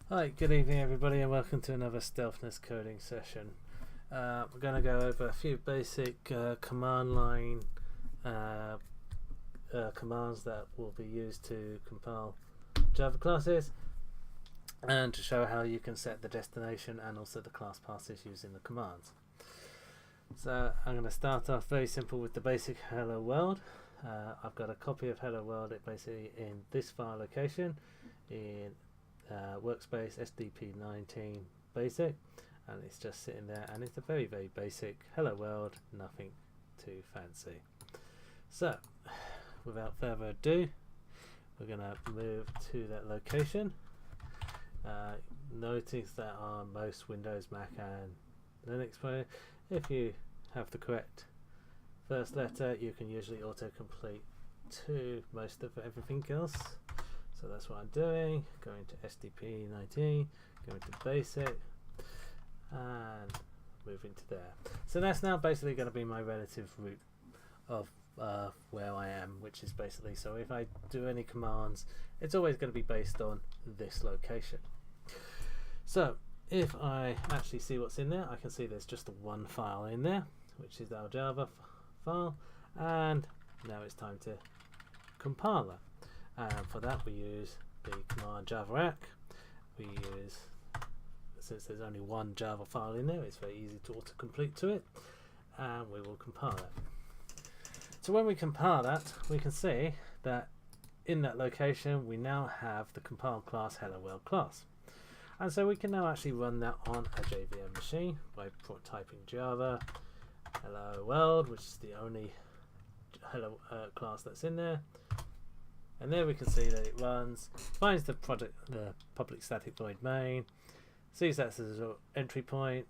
Hi, good evening everybody and welcome to another Stealthness coding session. We're going to go over a few basic command line commands that will be used to compile Java classes, and to show how you can set the destination and also the class passes using the commands. So I'm going to start off very simple with the basic hello world. I've got a copy of hello world basically in this file location in workspace SDP19 basic, and it's just sitting there, and it's a very basic hello world, nothing too fancy. So without further ado, we're going to move to that location. Notice that on most Windows, Mac and Linux players, if you have the correct first letter, you can usually autocomplete to most of everything else. So that's what I'm doing, going to SDP19, going to basic, and moving to there. So that's now basically going to be my relative route of where I am, which is basically, so if I do any commands, it's always going to be based on this location. So if I actually see what's in there, I can see there's just one file in there, which is our Java file, and now it's time to compile that. And for that we use the command javac. We use, since there's only one Java file in there, it's very easy to autocomplete to it, and we will compile it. So when we compile that, we can see that in that location we now have the compiled class HelloWorld class. And so we can now actually run that on a JVM machine by typing Java hello world, which is the only hello class that's in there, and there we can see that it runs, finds the public static void main, sees that as an entry point.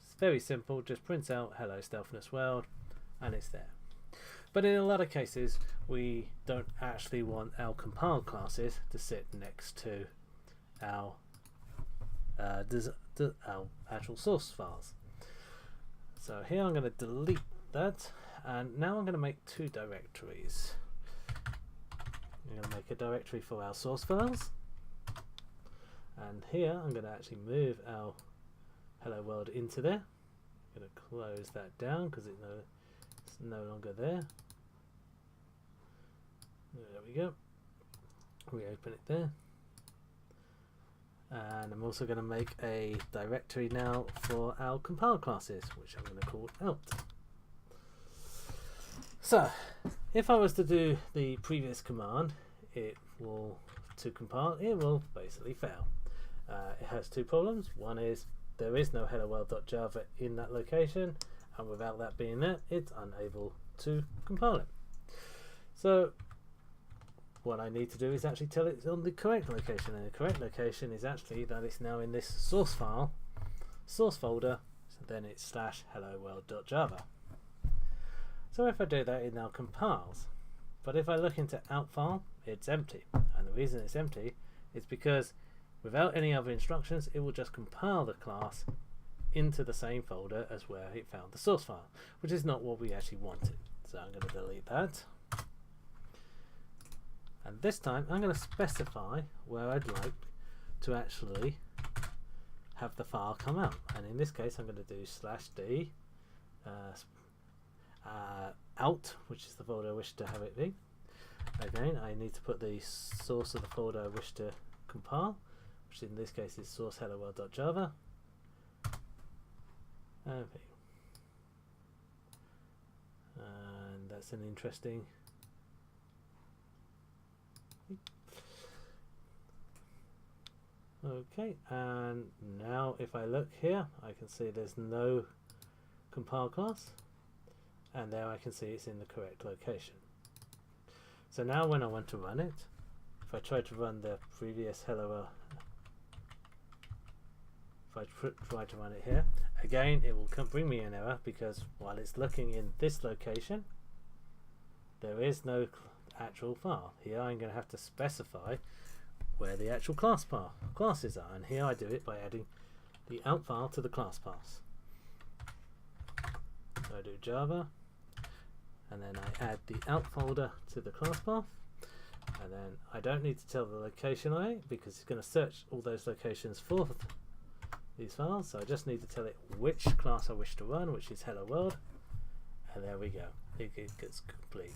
It's very simple, just prints out hello Stealthness world, and it's there. But in a lot of cases we don't actually want our compiled classes to sit next to our actual source files. So here I'm going to delete that, and now I'm going to make two directories. I'm going to make a directory for our source files, and here I'm going to actually move our hello world into there. I'm going to close that down because it's no longer there. There we go. We open it there. And I'm also going to make a directory now for our compiled classes, which I'm going to call out. So if I was to do the previous command, to compile, it will basically fail. It has two problems. One is there is no helloworld.java in that location, and without that being there, it's unable to compile it. So what I need to do is actually tell it it's on the correct location, and the correct location is actually that it's now in this source folder, so then it's /helloworld.java. So if I do that, it now compiles. But if I look into out file, it's empty, and the reason it's empty is because without any other instructions, it will just compile the class into the same folder as where it found the source file, which is not what we actually wanted. So I'm going to delete that. And this time I'm going to specify where I'd like to actually have the file come out. And in this case I'm going to do /d out, which is the folder I wish to have it be. Again, I need to put the source of the folder I wish to compile, which in this case is source helloworld.java. Okay. And that's an interesting. Okay, and now if I look here, I can see there's no compile class, and there I can see it's in the correct location. So now when I want to run it, if I try to run the previous hello, if I try to run it here, again it will bring me an error, because while it's looking in this location, there is no actual file. Here I'm going to have to specify where the actual classes are, and here I do it by adding the out file to the class paths. So I do Java, and then I add the out folder to the class path, And then I don't need to tell the location on it because it's going to search all those locations for these files. So I just need to tell it which class I wish to run, which is Hello World. And there we go. It gets complete.